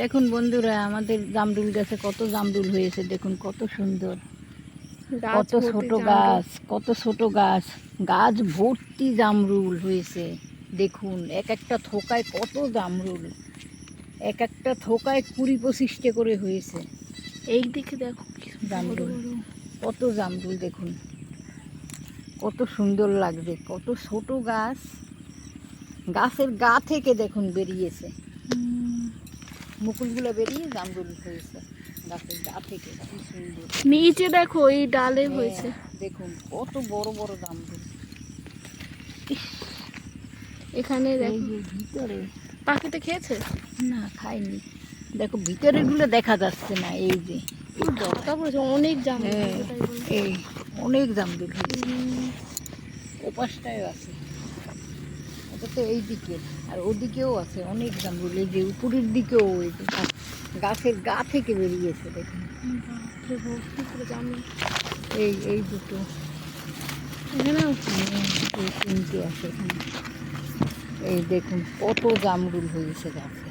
দেখুন বন্ধুরা, আমাদের জামরুল গাছে কত জামরুল হয়েছে। দেখুন কত সুন্দর, কত ছোট গাছ, কত ছোট গাছ, গাছ ভর্তি জামরুল হয়েছে। দেখুন এক একটা থোকায় কত জামরুল, এক একটা থোকায় 20-25টা করে হয়েছে। এই দিকে দেখো জামরুল, কত জামরুল দেখুন, কত সুন্দর লাগছে। কত ছোট গাছ, গাছের গা থেকে দেখুন বেরিয়েছে মুকুলগুলো, বেরিয়ে জামরুল হয়েছে গাছের গা থেকে। কি সুন্দর। নিচে দেখো এই ডালে হয়েছে, দেখুন কত বড় বড় জামরুল। এখানে দেখো ভিতরে পাখিতে খেয়েছে না, খাইনি। দেখো ভিতরের গুলো দেখা যাচ্ছে না। এই যে ঢাকা পড়েছে অনেক জামরুল, এই অনেক জামরুল হয়েছে। ওপাশটায় আছে, এটা তো এই দিকে, আর ওদিকেও আছে অনেক জামরুল। এই যে উপরের দিকেও ওই যে গাছের গা থেকে বেরিয়েছে দেখুন। এই এই দুটো, এখানেও এই তিনটে আছে এখানে। এই দেখুন কত জামরুল হয়েছে গাছে।